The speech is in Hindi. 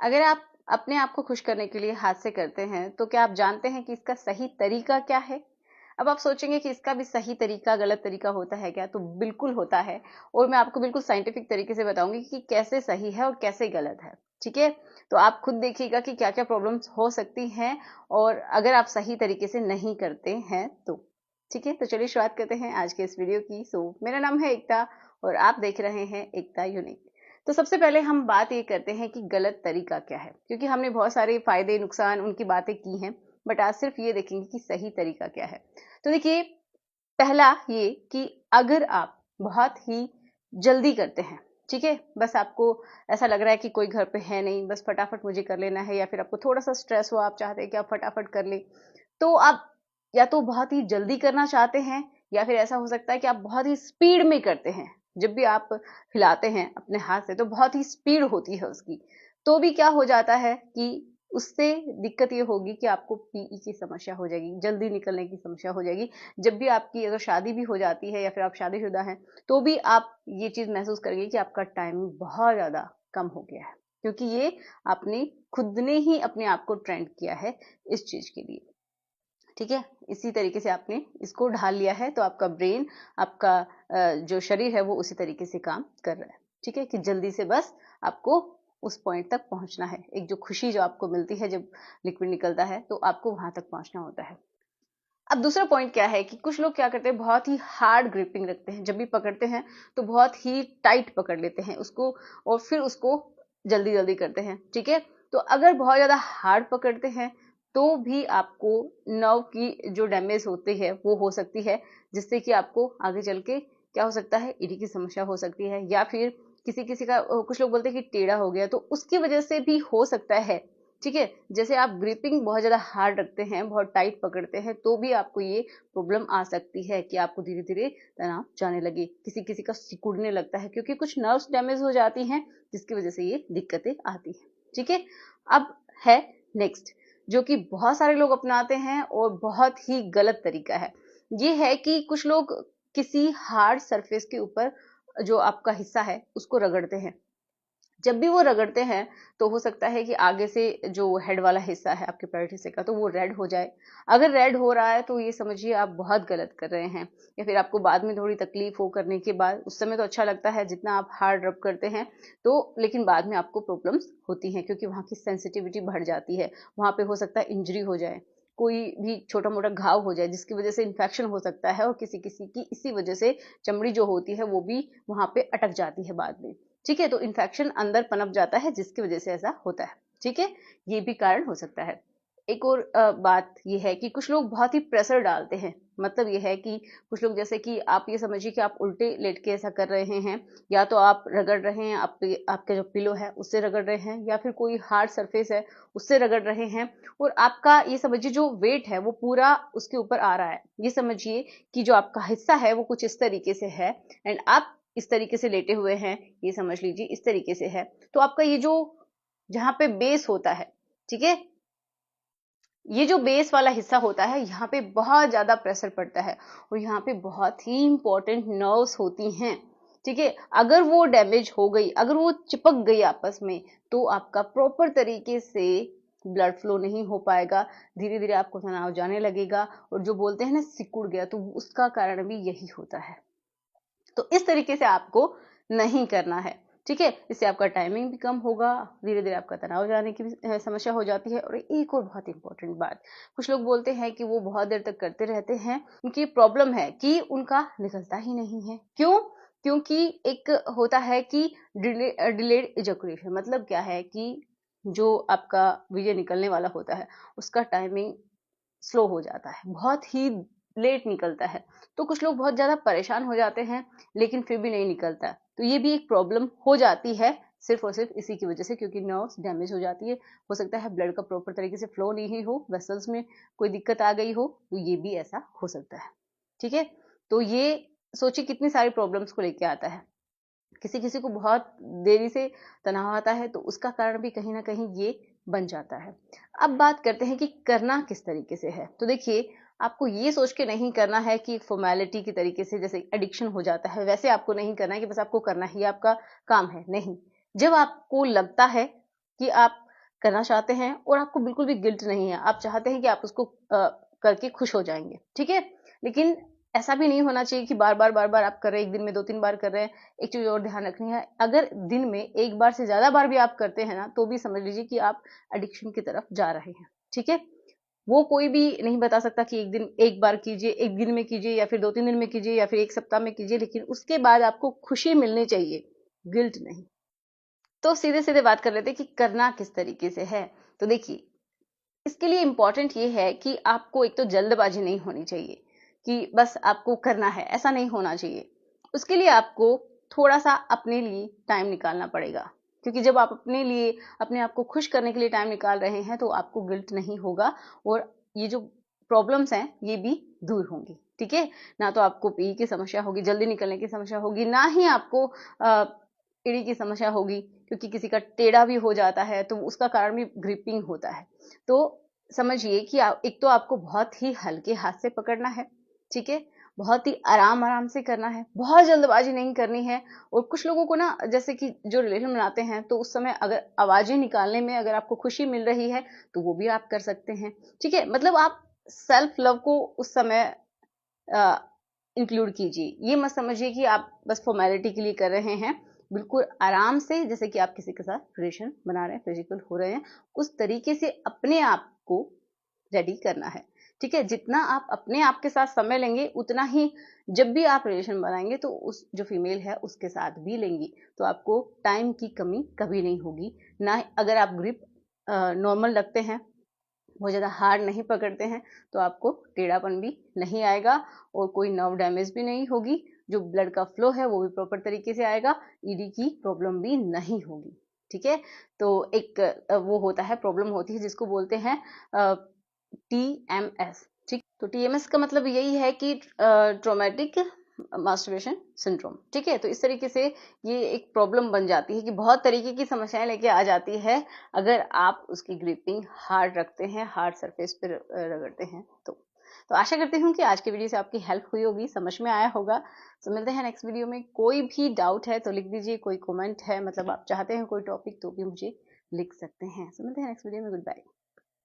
अगर आप अपने आप को खुश करने के लिए हाथ से करते हैं, तो क्या आप जानते हैं कि इसका सही तरीका क्या है? अब आप सोचेंगे कि इसका भी सही तरीका, गलत तरीका होता है क्या? तो बिल्कुल होता है, और मैं आपको बिल्कुल साइंटिफिक तरीके से बताऊंगी कि कैसे सही है और कैसे गलत है। ठीक है? तो आप खुद देखिएगा कि क्या-क्या प्रॉब्लम्स हो सकती हैं, और अगर आप सही तरीके से नहीं करते हैं तो। ठीक है? तो चलिए शुरुआत करते हैं आज के इस वीडियो की। मेरा नाम है एकता, और आप देख रहे हैं एकता यूनिक। तो सबसे पहले हम बात ये करते हैं कि गलत तरीका क्या है, क्योंकि हमने बहुत सारे फायदे नुकसान उनकी बातें की हैं, बट आज सिर्फ ये देखेंगे कि सही तरीका क्या है। तो देखिए, पहला ये कि अगर आप बहुत ही जल्दी करते हैं, ठीक है, बस आपको ऐसा लग रहा है कि कोई घर पे है नहीं, बस फटाफट मुझे कर लेना है, या फिर आपको थोड़ा सा स्ट्रेस हो, आप चाहते हैं कि आप फटाफट कर ले, तो आप या तो बहुत ही जल्दी करना चाहते हैं, या फिर ऐसा हो सकता है कि आप बहुत ही स्पीड में करते हैं। जब भी आप हिलाते हैं अपने हाथ से तो बहुत ही स्पीड होती है उसकी, तो भी क्या हो जाता है कि उससे दिक्कत ये होगी कि आपको पीई की समस्या हो जाएगी, जल्दी निकलने की समस्या हो जाएगी। जब भी आपकी अगर शादी भी हो जाती है, या फिर आप शादीशुदा हैं, तो भी आप ये चीज महसूस करेंगे कि आपका टाइम बहुत ज्यादा कम हो गया है, क्योंकि ये आपने खुद ने ही अपने आप को ट्रेंड किया है इस चीज के लिए। ठीक है, इसी तरीके से आपने इसको ढाल लिया है, तो आपका ब्रेन, आपका जो शरीर है वो उसी तरीके से काम कर रहा है। ठीक है, कि जल्दी से बस आपको उस पॉइंट तक पहुंचना है। एक जो खुशी जो आपको मिलती है जब लिक्विड निकलता है, तो आपको वहां तक पहुंचना होता है। अब दूसरा पॉइंट क्या है कि कुछ लोग क्या करते हैं, बहुत ही हार्ड ग्रिपिंग रखते हैं। जब भी पकड़ते हैं तो बहुत ही टाइट पकड़ लेते हैं उसको, और फिर उसको जल्दी जल्दी करते हैं। ठीक है, तो अगर बहुत ज्यादा हार्ड पकड़ते हैं, तो भी आपको नर्व की जो डैमेज होती है वो हो सकती है, जिससे कि आपको आगे चल के क्या हो सकता है, ईडी की समस्या हो सकती है, या फिर किसी किसी का कुछ लोग बोलते हैं कि टेढ़ा हो गया, तो उसकी वजह से भी हो सकता है। ठीक है, जैसे आप ग्रिपिंग बहुत ज्यादा हार्ड रखते हैं, बहुत टाइट पकड़ते हैं, तो भी आपको ये प्रॉब्लम आ सकती है कि आपको धीरे धीरे तनाव जाने लगे, किसी किसी का सिकुड़ने लगता है, क्योंकि कुछ नर्व्स डैमेज हो जाती हैं, जिसकी वजह से ये दिक्कतें आती हैं। ठीक है, अब है नेक्स्ट, जो कि बहुत सारे लोग अपनाते हैं और बहुत ही गलत तरीका है। ये है कि कुछ लोग किसी हार्ड सरफेस के ऊपर जो आपका हिस्सा है उसको रगड़ते हैं। जब भी वो रगड़ते हैं, तो हो सकता है कि आगे से जो हेड वाला हिस्सा है आपके पैर हिस्से का, तो वो रेड हो जाए। अगर रेड हो रहा है तो ये समझिए आप बहुत गलत कर रहे हैं, या फिर आपको बाद में थोड़ी तकलीफ हो करने के बाद। उस समय तो अच्छा लगता है जितना आप हार्ड रब करते हैं, तो लेकिन बाद में आपको प्रॉब्लम्स होती हैं, क्योंकि वहाँ की सेंसिटिविटी बढ़ जाती है। वहाँ पे हो सकता है इंजरी हो जाए, कोई भी छोटा मोटा घाव हो जाए, जिसकी वजह से इन्फेक्शन हो सकता है, और किसी किसी की इसी वजह से चमड़ी जो होती है वो भी वहां पे अटक जाती है बाद में। ठीक है, तो इन्फेक्शन अंदर पनप जाता है, जिसकी वजह से ऐसा होता है। ठीक है, ये भी कारण हो सकता है। एक और बात ये है कि कुछ लोग बहुत ही प्रेशर डालते हैं। मतलब ये है कि कुछ लोग, जैसे कि आप ये समझिए कि आप उल्टे लेट के ऐसा कर रहे हैं, या तो आप रगड़ रहे हैं, आपके जो पिलो है उससे रगड़ रहे हैं, या फिर कोई हार्ड सरफेस है उससे रगड़ रहे हैं, और आपका ये समझिए जो वेट है वो पूरा उसके ऊपर आ रहा है। ये समझिए कि जो आपका हिस्सा है वो कुछ इस तरीके से है, एंड आप इस तरीके से लेटे हुए हैं, ये समझ लीजिए इस तरीके से है। तो आपका ये जो जहां पे बेस होता है, ठीक है, ये जो बेस वाला हिस्सा होता है, यहाँ पे बहुत ज्यादा प्रेशर पड़ता है, और यहाँ पे बहुत ही इंपॉर्टेंट नर्व्स होती हैं। ठीक है, अगर वो डैमेज हो गई, अगर वो चिपक गई आपस में, तो आपका प्रॉपर तरीके से ब्लड फ्लो नहीं हो पाएगा। धीरे धीरे आपको तनाव जाने लगेगा, और जो बोलते हैं ना सिकुड़ गया, तो उसका कारण भी यही होता है। तो इस तरीके से आपको नहीं करना है। ठीक है, इससे आपका टाइमिंग भी कम होगा, धीरे धीरे आपका तनाव जाने की भी समस्या हो जाती है। और एक और बहुत इंपॉर्टेंट बात, कुछ लोग बोलते हैं कि वो बहुत देर तक करते रहते हैं, उनकी प्रॉब्लम है कि उनका निकलता ही नहीं है। क्यों? क्योंकि एक होता है कि डिलेड इजैकुलेशन। मतलब क्या है कि जो आपका वीर्य निकलने वाला होता है, उसका टाइमिंग स्लो हो जाता है, बहुत ही लेट निकलता है। तो कुछ लोग बहुत ज्यादा परेशान हो जाते हैं, लेकिन फिर भी नहीं निकलता। तो ये भी एक प्रॉब्लम हो जाती है, सिर्फ और सिर्फ इसी की वजह से, क्योंकि नर्व्स डैमेज हो जाती है। हो सकता है ब्लड का प्रॉपर तरीके से फ्लो नहीं हो, वेसल्स में कोई दिक्कत आ गई हो, तो ये भी ऐसा हो सकता है। ठीक है, तो ये सोचिए कितनी सारी प्रॉब्लम्स को लेके आता है। किसी किसी को बहुत देरी से तनाव आता है, तो उसका कारण भी कहीं ना कहीं ये बन जाता है। अब बात करते हैं कि करना किस तरीके से है। तो देखिए, आपको ये सोच के नहीं करना है कि फॉर्मेलिटी की तरीके से, जैसे एडिक्शन हो जाता है वैसे आपको नहीं करना है कि बस आपको करना ही आपका काम है। नहीं, जब आपको लगता है कि आप करना चाहते हैं और आपको बिल्कुल भी गिल्ट नहीं है, आप चाहते हैं कि आप उसको करके खुश हो जाएंगे, ठीक है। लेकिन ऐसा भी नहीं होना चाहिए कि बार बार आप कर रहे हैं, एक दिन में 2-3 बार कर रहे हैं। एक चीज और ध्यान रखनी है, अगर दिन में एक बार से ज्यादा बार भी आप करते हैं ना, तो भी समझ लीजिए कि आप एडिक्शन की तरफ जा रहे हैं, ठीक है। वो कोई भी नहीं बता सकता कि एक दिन एक बार कीजिए, एक दिन में कीजिए, या फिर 2-3 दिन में कीजिए, या फिर एक सप्ताह में कीजिए, लेकिन उसके बाद आपको खुशी मिलनी चाहिए, गिल्ट नहीं। तो सीधे सीधे बात कर लेते हैं कि करना किस तरीके से है। तो देखिए, इसके लिए इंपॉर्टेंट ये है कि आपको एक तो जल्दबाजी नहीं होनी चाहिए कि बस आपको करना है, ऐसा नहीं होना चाहिए। उसके लिए आपको थोड़ा सा अपने लिए टाइम निकालना पड़ेगा, क्योंकि जब आप अपने लिए, अपने आप को खुश करने के लिए टाइम निकाल रहे हैं, तो आपको गिल्ट नहीं होगा और ये जो प्रॉब्लम्स हैं ये भी दूर होंगी, ठीक है। ना तो आपको पी की समस्या होगी, जल्दी निकलने की समस्या होगी, ना ही आपको एड़ी की समस्या होगी, क्योंकि किसी का टेढ़ा भी हो जाता है तो उसका कारण भी ग्रिपिंग होता है। तो समझिए कि एक तो आपको बहुत ही हल्के हाथ से पकड़ना है, ठीक है, बहुत ही आराम आराम से करना है, बहुत जल्दबाजी नहीं करनी है। और कुछ लोगों को ना, जैसे कि जो रिलेशन बनाते हैं, तो उस समय अगर आवाजें निकालने में अगर आपको खुशी मिल रही है तो वो भी आप कर सकते हैं, ठीक है। मतलब आप सेल्फ लव को उस समय इंक्लूड कीजिए, ये मत समझिए कि आप बस फॉर्मेलिटी के लिए कर रहे हैं। बिल्कुल आराम से, जैसे कि आप किसी के साथ रिलेशन बना रहे हैं, फिजिकल हो रहे हैं, उस तरीके से अपने आप को रेडी करना है, ठीक है। जितना आप अपने आप के साथ समय लेंगे, उतना ही जब भी आप रिलेशन बनाएंगे तो उस जो फीमेल है उसके साथ भी लेंगी, तो आपको टाइम की कमी कभी नहीं होगी। ना अगर आप ग्रिप नॉर्मल रखते हैं, बहुत ज़्यादा हार्ड नहीं पकड़ते हैं, तो आपको टेढ़ापन भी नहीं आएगा और कोई नर्व डैमेज भी नहीं होगी, जो ब्लड का फ्लो है वो भी प्रॉपर तरीके से आएगा, ईडी की प्रॉब्लम भी नहीं होगी, ठीक है। तो एक वो होता है, प्रॉब्लम होती है जिसको बोलते हैं टीएमएस, ठीक। तो टीएमएस का मतलब यही है कि ट्रॉमेटिक मास्टरबेशन सिंड्रोम, ठीक है। तो इस तरीके से ये एक प्रॉब्लम बन जाती है कि बहुत तरीके की समस्याएं लेके आ जाती है अगर आप उसकी ग्रिपिंग हार्ड रखते हैं, हार्ड सरफेस पे रगड़ते हैं। तो आशा करती हूँ कि आज की वीडियो से आपकी हेल्प हुई होगी, समझ में आया होगा। तो मिलते हैं नेक्स्ट वीडियो में। कोई भी डाउट है तो लिख दीजिए, कोई कमेंट है, मतलब आप चाहते हैं कोई टॉपिक, तो भी मुझे लिख सकते हैं। तो मिलते हैं नेक्स्ट वीडियो में। Good bye.